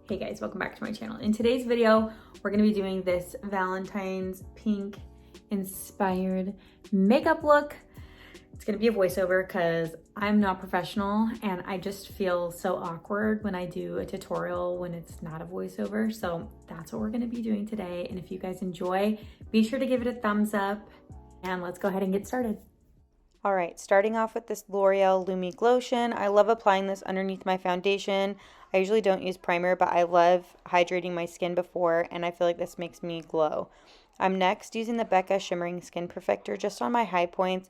Hey guys, welcome back to my channel. In today's video, we're gonna be doing this Valentine's pink inspired makeup look. It's gonna be a voiceover because I'm not professional and I just feel so awkward when I do a tutorial when it's not a voiceover. So that's what we're gonna be doing today. And if you guys enjoy, be sure to give it a thumbs up and let's go ahead and get started. All right, starting off with this L'Oreal Lumi Glotion. I love applying this underneath my foundation. I usually don't use primer, but I love hydrating my skin before, and I feel like this makes me glow. I'm next using the Becca Shimmering Skin Perfector just on my high points.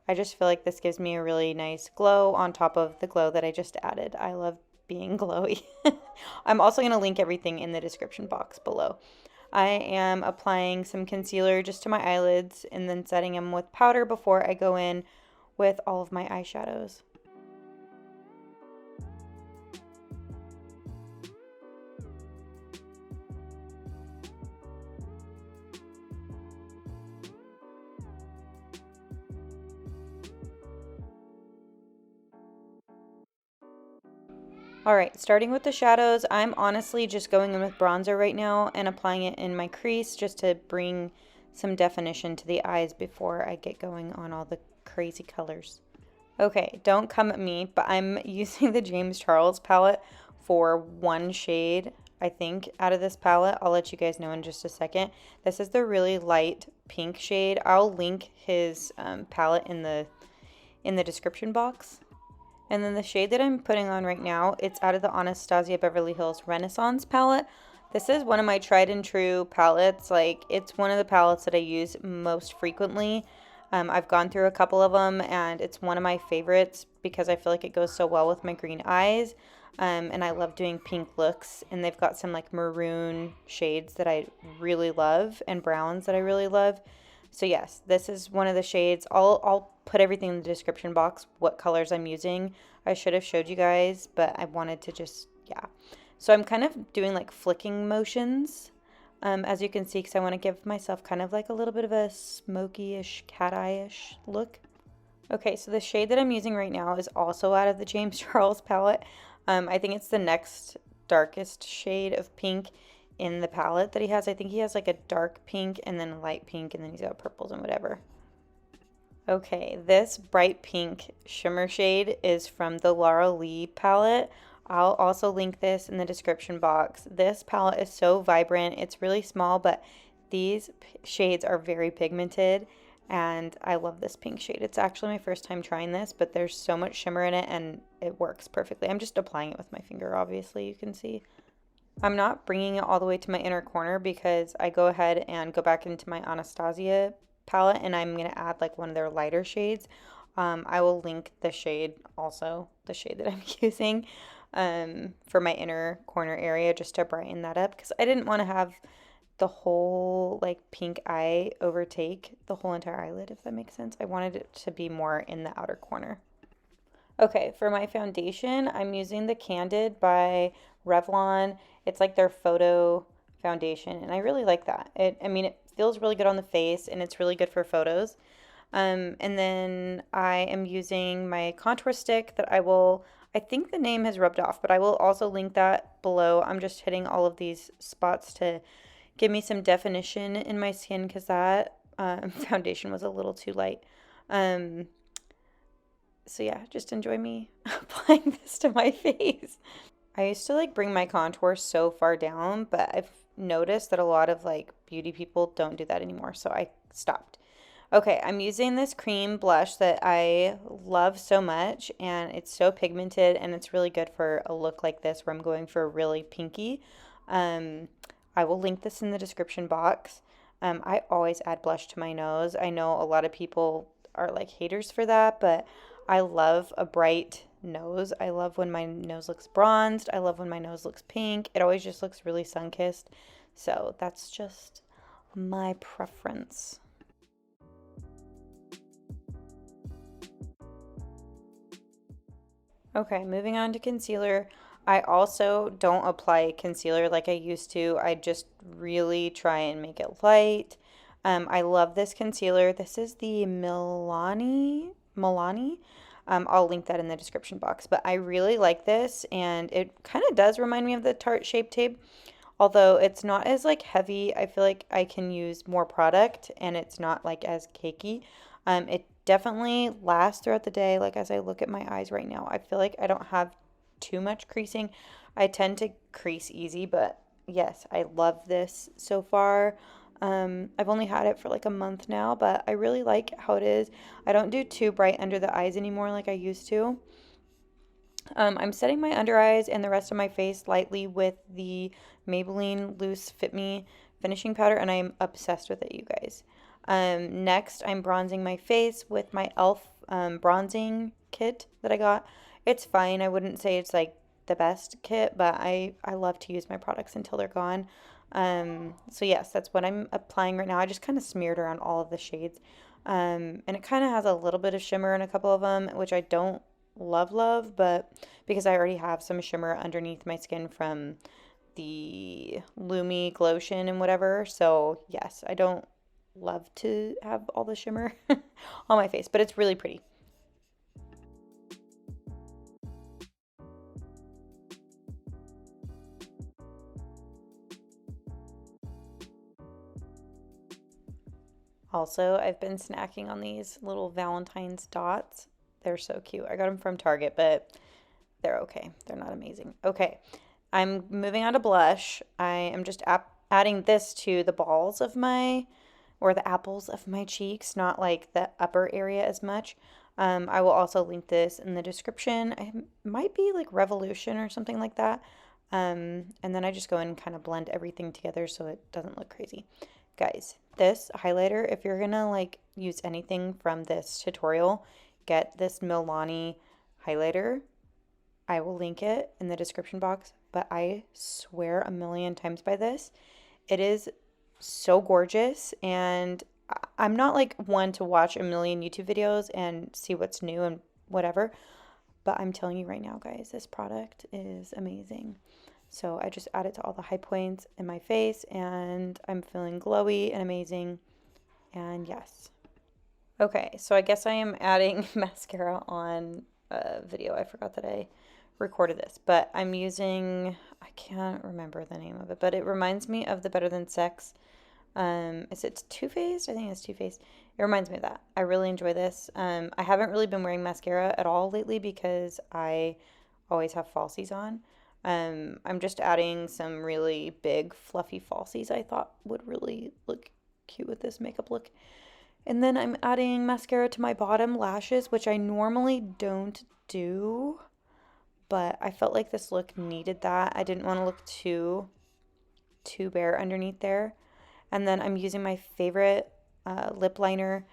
I just feel like this gives me a really nice glow on top of the glow that I just added. I love being glowy. I'm also going to link everything in the description box below. I am applying some concealer just to my eyelids and then setting them with powder before I go in with all of my eyeshadows. Alright, starting with the shadows, I'm honestly just going in with bronzer right now and applying it in my crease just to bring some definition to the eyes before I get going on all the crazy colors. Okay, don't come at me, but I'm using the James Charles palette for one shade, I think, out of this palette. I'll let you guys know in just a second. This is the really light pink shade. I'll link his palette in the description box. And then the shade that I'm putting on right now, it's out of the Anastasia Beverly Hills Renaissance palette. This is one of my tried and true palettes. Like, it's one of the palettes that I use most frequently. I've gone through a couple of them, and it's one of my favorites because I feel like it goes so well with my green eyes. And I love doing pink looks, and they've got some like maroon shades that I really love and browns that I really love. So yes, this is one of the shades. I'll put everything in the description box, what colors I'm using. I should have showed you guys, but I wanted to just, yeah. So I'm kind of doing like flicking motions, as you can see, because I want to give myself kind of like a little bit of a smoky-ish, cat-eye-ish look. Okay, so the shade that I'm using right now is also out of the James Charles palette. I think it's the next darkest shade of pink in the palette that he has. I think he has like a dark pink and then a light pink, and then he's got purples and whatever. Okay, this bright pink shimmer shade is from the Laura Lee palette. I'll also link this in the description box. This palette is so vibrant. It's really small, but these shades are very pigmented, and I love this pink shade. It's actually my first time trying this, but there's so much shimmer in it, and it works perfectly. I'm just applying it with my finger, obviously, you can see. I'm not bringing it all the way to my inner corner because I go ahead and go back into my Anastasia palette, and I'm going to add like one of their lighter shades. I will link the shade also, the shade that I'm using for my inner corner area just to brighten that up because I didn't want to have the whole like pink eye overtake the whole entire eyelid, if that makes sense. I wanted it to be more in the outer corner. Okay, for my foundation, I'm using the Candid by Revlon. It's like their photo foundation, and I really like that. It feels really good on the face, and it's really good for photos. And then I am using my contour stick that I think the name has rubbed off, but I will also link that below. I'm just hitting all of these spots to give me some definition in my skin because that foundation was a little too light. So yeah, just enjoy me applying this to my face. I used to like bring my contour so far down, but I've noticed that a lot of like beauty people don't do that anymore, so I stopped. Okay, I'm using this cream blush that I love so much, and it's so pigmented, and it's really good for a look like this where I'm going for really pinky. I will link this in the description box. I always add blush to my nose. I know a lot of people are like haters for that, but I love a bright nose. I love when my nose looks bronzed. I love when my nose looks pink. It always just looks really sun-kissed. So that's just my preference. Okay, moving on to concealer. I also don't apply concealer like I used to. I just really try and make it light. I love this concealer. This is the Milani. I'll link that in the description box. But I really like this, and it kind of does remind me of the Tarte Shape Tape. Although it's not as like heavy, I feel like I can use more product and it's not like as cakey. It definitely lasts throughout the day. Like as I look at my eyes right now, I feel like I don't have too much creasing. I tend to crease easy, but yes, I love this so far. I've only had it for like a month now, but I really like how it is. I don't do too bright under the eyes anymore like I used to. I'm setting my under eyes and the rest of my face lightly with the Maybelline Loose Fit Me finishing powder, and I'm obsessed with it, you guys. Next, I'm bronzing my face with my e.l.f. Bronzing kit that I got. It's fine. I wouldn't say it's like the best kit, but I love to use my products until they're gone. So yes, that's what I'm applying right now. I just kind of smeared around all of the shades. And it kind of has a little bit of shimmer in a couple of them, which I don't love, but because I already have some shimmer underneath my skin from the Lumi Glotion and whatever. So yes, I don't love to have all the shimmer on my face, but it's really pretty. Also, I've been snacking on these little Valentine's dots. They're so cute. I got them from Target, but they're okay. They're not amazing. Okay, I'm moving on to blush. I am just adding this to the balls of my, or the apples of my cheeks, not like the upper area as much. I will also link this in the description. It might be like Revolution or something like that. And then I just go in and kind of blend everything together so it doesn't look crazy. Guys, this highlighter, if you're gonna like use anything from this tutorial, get this Milani highlighter. I will link it in the description box, but I swear a million times by this. It is so gorgeous, and I'm not like one to watch a million YouTube videos and see what's new and whatever, but I'm telling you right now, guys, this product is amazing. So I just add it to all the high points in my face, and I'm feeling glowy and amazing, and yes. Okay, so I guess I am adding mascara on a video. I forgot that I recorded this, but I'm using, I can't remember the name of it, but it reminds me of the Better Than Sex. Is it Too Faced? I think it's Too Faced. It reminds me of that. I really enjoy this. I haven't really been wearing mascara at all lately because I always have falsies on. I'm just adding some really big fluffy falsies I thought would really look cute with this makeup look. And then I'm adding mascara to my bottom lashes, which I normally don't do, but I felt like this look needed that. I didn't want to look too bare underneath there. And then I'm using my favorite lip liner.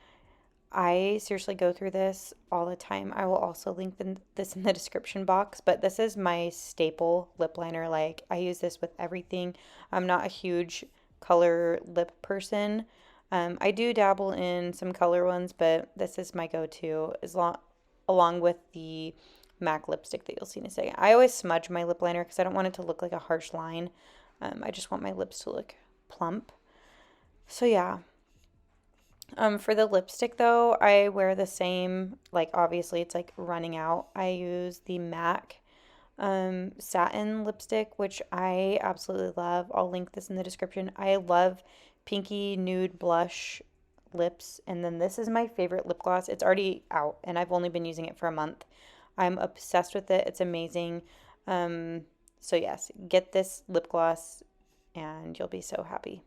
I seriously go through this all the time. I will also link this in the description box, but this is my staple lip liner. Like, I use this with everything. I'm not a huge color lip person. I do dabble in some color ones, but this is my go-to, along with the MAC lipstick that you'll see in a second. I always smudge my lip liner because I don't want it to look like a harsh line. I just want my lips to look plump. So yeah. For the lipstick though, I wear the same, like obviously it's like running out. I use the MAC satin lipstick, which I absolutely love. I'll link this in the description. I love pinky nude blush lips, and then this is my favorite lip gloss. It's already out and I've only been using it for a month. I'm obsessed with it. It's amazing. So yes, get this lip gloss and you'll be so happy.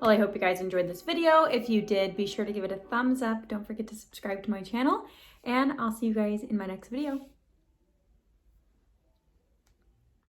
Well, I hope you guys enjoyed this video. If you did, be sure to give it a thumbs up. Don't forget to subscribe to my channel, and I'll see you guys in my next video.